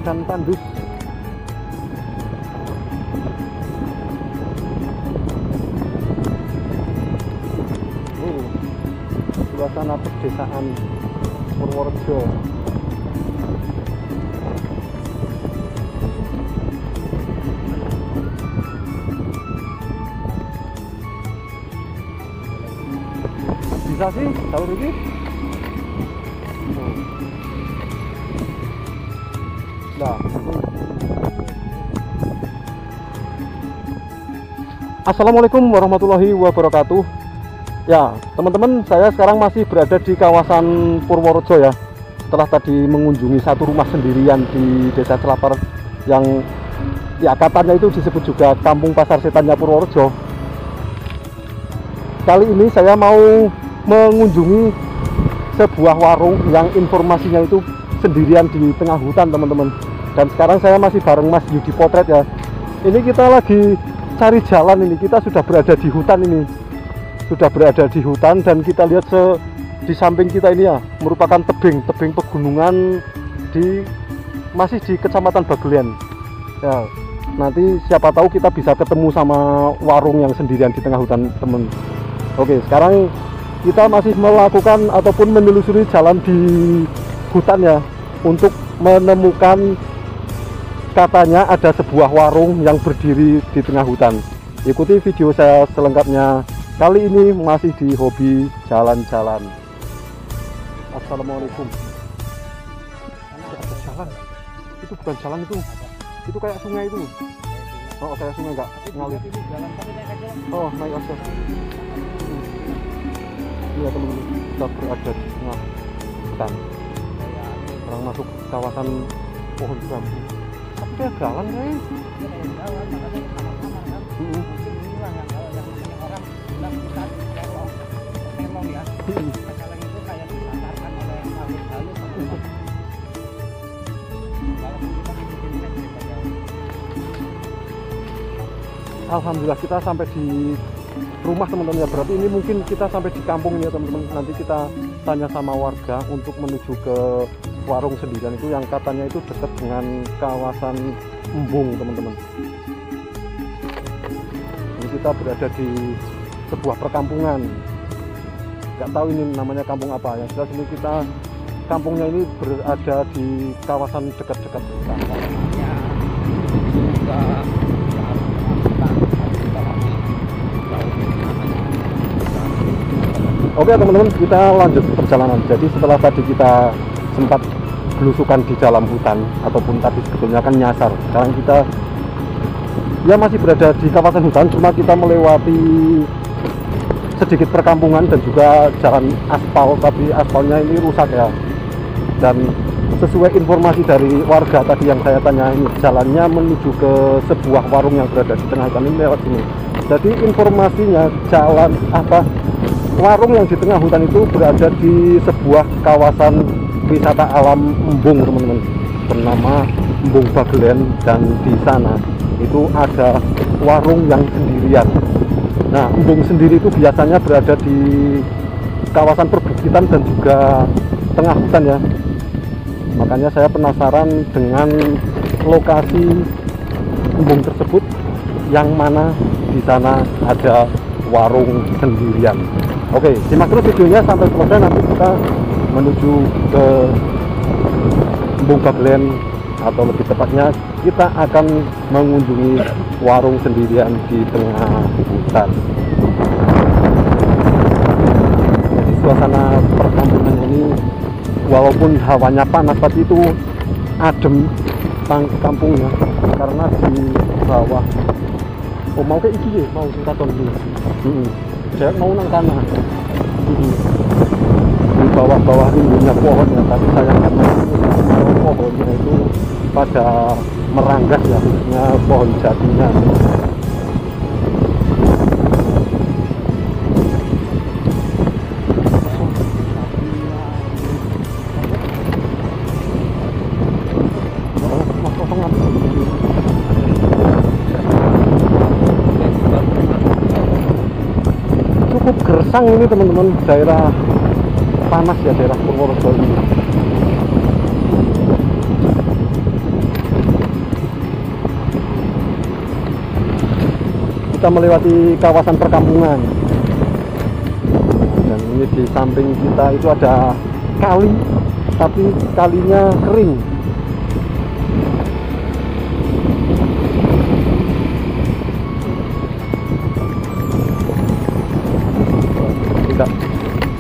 ikan tandus. Suasana pedesaan Purworejo. Bisa sih kalau ini. Nah. Assalamualaikum warahmatullahi wabarakatuh. Ya, teman-teman, saya sekarang masih berada di kawasan Purworejo ya. Setelah tadi mengunjungi satu rumah sendirian di Desa Celapar yang ya katanya itu disebut juga Kampung Pasar Setannya Purworejo. Kali ini saya mau mengunjungi sebuah warung yang informasinya itu sendirian di tengah hutan, teman-teman. Dan sekarang saya masih bareng Mas Yudi Potret ya. Ini kita lagi cari jalan ini. Kita sudah berada di hutan ini. Sudah berada di hutan dan kita lihat di samping kita ini ya merupakan tebing pegunungan masih di Kecamatan Bagelen. Ya, nanti siapa tahu kita bisa ketemu sama warung yang sendirian di tengah hutan, teman. Oke, sekarang kita masih melakukan ataupun menelusuri jalan di hutan ya untuk menemukan, katanya ada sebuah warung yang berdiri di tengah hutan. Ikuti video saya selengkapnya. Kali ini masih di hobi jalan-jalan. Assalamualaikum. Ada jalan. Itu bukan jalan itu. Itu kayak sungai itu. Oh, kayak sungai enggak ngalir. Oh, naik aja. Iya, teman-teman. Kita berada di tengah hutan. Orang masuk kawasan pohon bambu. Tapi kayak jalan guys. Alhamdulillah kita sampai di rumah, teman-teman ya. Berarti ini mungkin kita sampai di kampung ya, teman-teman. Nanti kita tanya sama warga untuk menuju ke warung sendirian itu yang katanya itu dekat dengan kawasan Embung, teman-teman. Ini kita berada di sebuah perkampungan. Nggak tahu ini namanya kampung apa. Yang jelas ini kita kampungnya ini berada di kawasan dekat-dekat hutan. Oke teman-teman, kita lanjut perjalanan. Jadi setelah tadi kita sempat belusukan di dalam hutan, ataupun tadi sebetulnya kan nyasar, sekarang kita ya masih berada di kawasan hutan, cuma kita melewati sedikit perkampungan dan juga jalan aspal, tapi aspalnya ini rusak ya. Dan sesuai informasi dari warga tadi yang saya tanya, ini jalannya menuju ke sebuah warung yang berada di tengah hutan ini lewat sini. Jadi informasinya warung yang di tengah hutan itu berada di sebuah kawasan wisata alam Embung, teman-teman, bernama Embung Bagelen, dan di sana itu ada warung yang sendirian. Nah, Embung sendiri itu biasanya berada di kawasan perbukitan dan juga tengah hutan ya. Makanya saya penasaran dengan lokasi Embung tersebut, yang mana di sana ada warung sendirian. Oke, simak terus videonya sampai selesai. Nanti kita menuju ke Embung Bagelen, atau lebih tepatnya kita akan mengunjungi warung sendirian di tengah hutan. Jadi suasana perkampungan ini walaupun hawanya panas, tapi itu adem kampungnya, karena di bawah mau kayak iki ya, mau katon ini. Saya mau nang kana. Di bawah-bawah rimbunya pohon ya, tapi sayangnya pohonnya itu pada meranggas ya, khususnya pohon jatinya. Cukup gersang ini teman-teman, daerah panas ya, daerah Purworejo ini. kita melewati kawasan perkampungan. Dan ini di samping kita itu ada kali, tapi kalinya kering.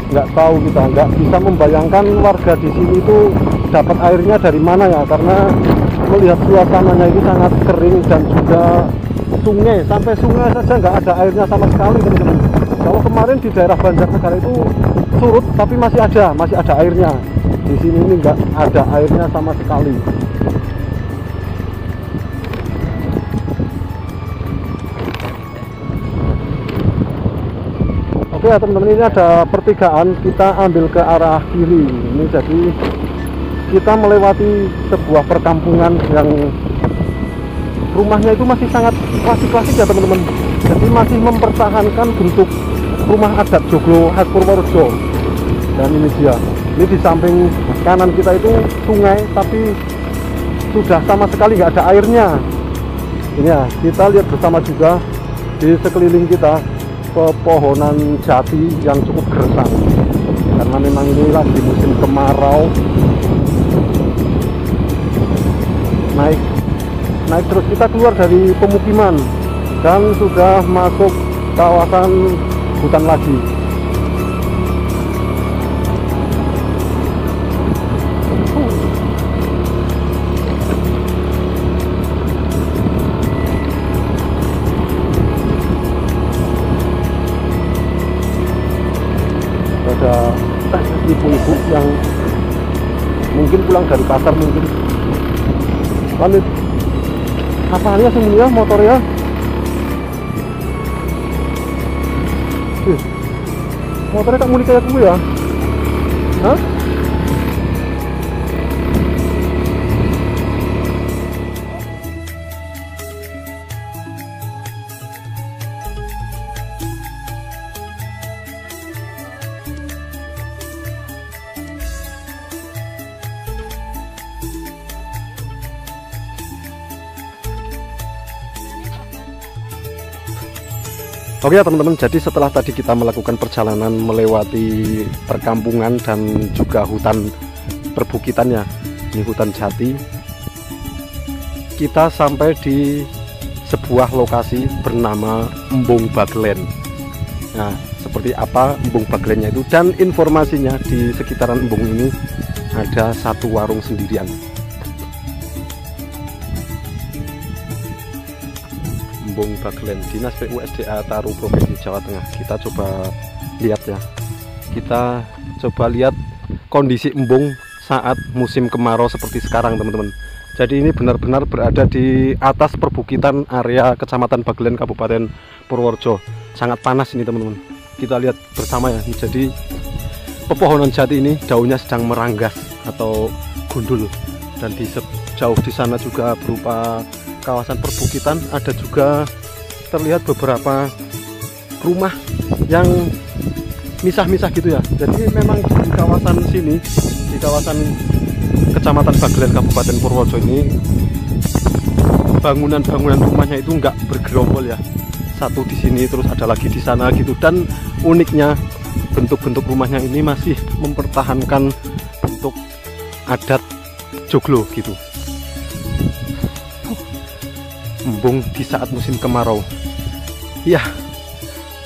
Nggak tahu, kita nggak bisa membayangkan warga di sini itu dapat airnya dari mana ya, karena melihat suasananya itu sangat kering dan juga sungai, sampai sungai saja nggak ada airnya sama sekali, teman-teman. Kalau kemarin di daerah Banjarnegara itu surut tapi masih ada airnya. Di sini ini nggak ada airnya sama sekali. Oke ya teman-teman, ini ada pertigaan, kita ambil ke arah kiri. Ini jadi kita melewati sebuah perkampungan yang rumahnya itu masih sangat klasik-klasik ya teman-teman. Jadi masih mempertahankan bentuk rumah adat Joglo khas Purworejo. Dan ini dia, ini di samping kanan kita itu sungai, tapi sudah sama sekali nggak ada airnya. Ini ya, kita lihat bersama juga di sekeliling kita pepohonan jati yang cukup gersang, karena memang ini lagi musim kemarau. Naik terus, kita keluar dari pemukiman dan sudah masuk kawasan hutan lagi. Ada ibu-ibu yang mungkin pulang dari pasar, mungkin lanjut apanya semuanya motornya. Motornya tak muni kayak gue ya. Hah? Oke ya teman-teman, jadi setelah tadi kita melakukan perjalanan melewati perkampungan dan juga hutan perbukitannya, ini hutan jati, kita sampai di sebuah lokasi bernama Embung Baglen. Nah, seperti apa Embung Baglennya itu dan informasinya, di sekitaran embung ini ada satu warung sendirian. Embung Baglen, Dinas PUSDA Taru, Provinsi Jawa Tengah. Kita coba lihat ya. Kita coba lihat kondisi embung saat musim kemarau seperti sekarang, teman-teman. Jadi ini benar-benar berada di atas perbukitan area Kecamatan Baglen, Kabupaten Purworejo. Sangat panas ini, teman-teman. Kita lihat bersama ya. Jadi pepohonan jati ini daunnya sedang meranggas atau gundul, dan di jauh di sana juga berupa kawasan perbukitan, ada juga terlihat beberapa rumah yang misah-misah gitu ya. Jadi memang di kawasan sini, di kawasan Kecamatan Baglen Kabupaten Purworejo ini, bangunan-bangunan rumahnya itu enggak bergerombol ya. Satu di sini terus ada lagi di sana gitu, dan uniknya bentuk-bentuk rumahnya ini masih mempertahankan bentuk adat Joglo gitu. Embung di saat musim kemarau. Ya,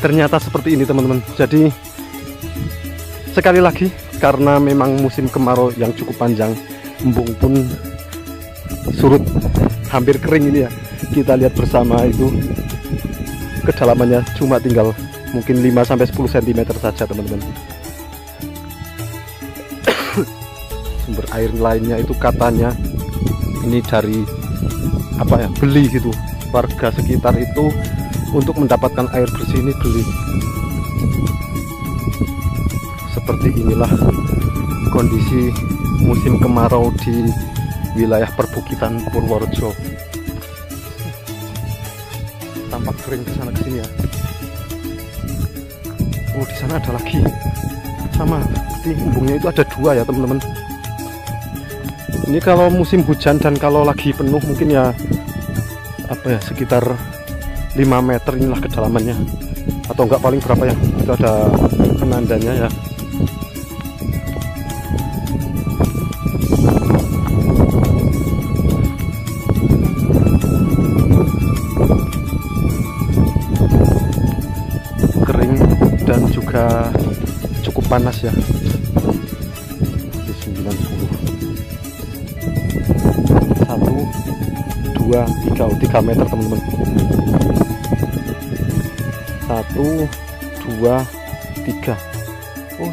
ternyata seperti ini, teman-teman. Jadi sekali lagi, karena memang musim kemarau yang cukup panjang, embung pun surut, hampir kering ini ya. Kita lihat bersama itu, kedalamannya cuma tinggal mungkin 5-10 cm saja, teman-teman. Sumber air lainnya itu katanya ini dari apa ya, beli gitu, warga sekitar itu untuk mendapatkan air bersih ini beli. Seperti inilah kondisi musim kemarau di wilayah perbukitan Purworejo. Tampak kering ke sana kesini ya. Oh, di sana ada lagi, sama seperti embungnya itu ada dua ya, teman-teman. Ini kalau musim hujan dan kalau lagi penuh mungkin ya apa ya, sekitar 5 meter inilah kedalamannya, atau enggak paling berapa ya, itu ada penandanya ya. Kering dan juga cukup panas ya. Di 90 1 2 3 3 meter teman-teman. 1 2 3. Oh,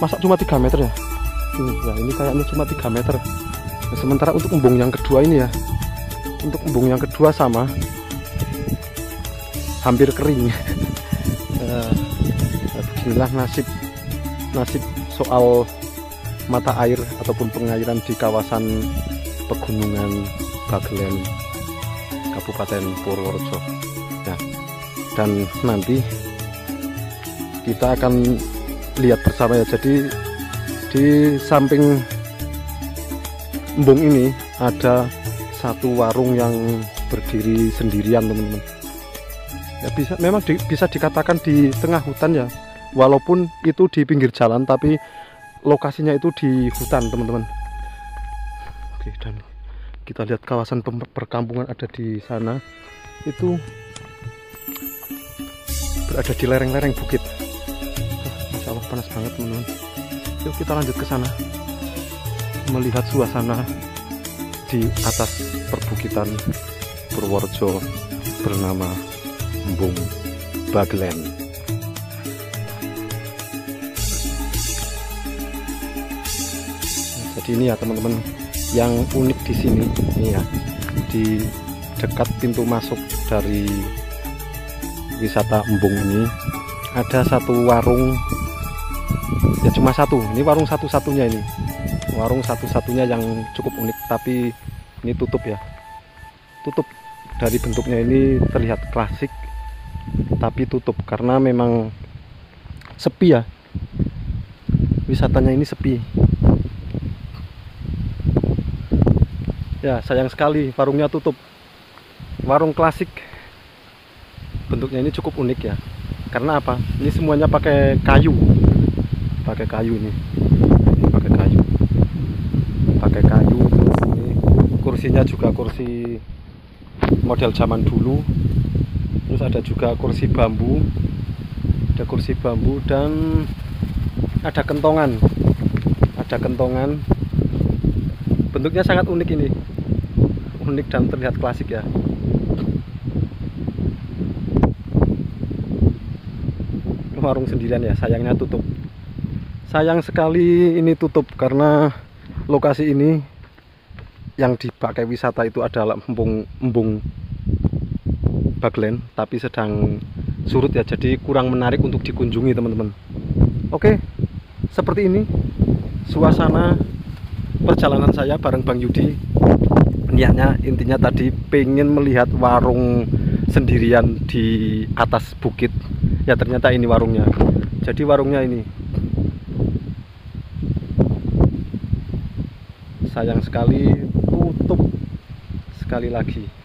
masa cuma 3 meter ya? Ini kayaknya cuma 3 meter. Nah, sementara untuk embung yang kedua ini ya, untuk embung yang kedua sama, hampir kering. Beginilah nasib soal mata air ataupun pengairan di kawasan pegunungan Bagelen, Kabupaten Purworejo. Nah, dan nanti kita akan lihat bersama ya. Jadi di samping embung ini ada satu warung yang berdiri sendirian teman-teman. Ya, memang bisa dikatakan di tengah hutan ya, walaupun itu di pinggir jalan tapi lokasinya itu di hutan teman-teman. Oke, dan kita lihat kawasan perkampungan ada di sana, itu berada di lereng-lereng bukit. Masya Allah panas banget teman-teman. Yuk kita lanjut ke sana, melihat suasana di atas perbukitan Purworejo bernama Embung Bagelen. Jadi ini ya teman-teman, yang unik di sini ini ya, di dekat pintu masuk dari wisata Embung ini ada satu warung ya, cuma satu, ini warung satu-satunya, ini warung satu-satunya yang cukup unik, tapi ini tutup ya, tutup. Dari bentuknya ini terlihat klasik tapi tutup karena memang sepi ya, wisatanya ini sepi ya. Sayang sekali warungnya tutup. Warung klasik, bentuknya ini cukup unik ya, karena apa, ini semuanya pakai kayu ini, pakai kayu. Ini kursinya juga kursi model zaman dulu. Terus ada juga kursi bambu, dan ada kentongan, bentuknya sangat unik ini, unik dan terlihat klasik ya. Warung sendirian ya, sayangnya tutup. Sayang sekali ini tutup karena lokasi ini yang dipakai wisata itu adalah embung Bagelen, tapi sedang surut ya, jadi kurang menarik untuk dikunjungi teman-teman. Oke, seperti ini suasana perjalanan saya bareng Bang Yudi. Niatnya intinya tadi pengen melihat warung sendirian di atas bukit ya, ternyata ini warungnya. Jadi warungnya ini sayang sekali tutup sekali lagi.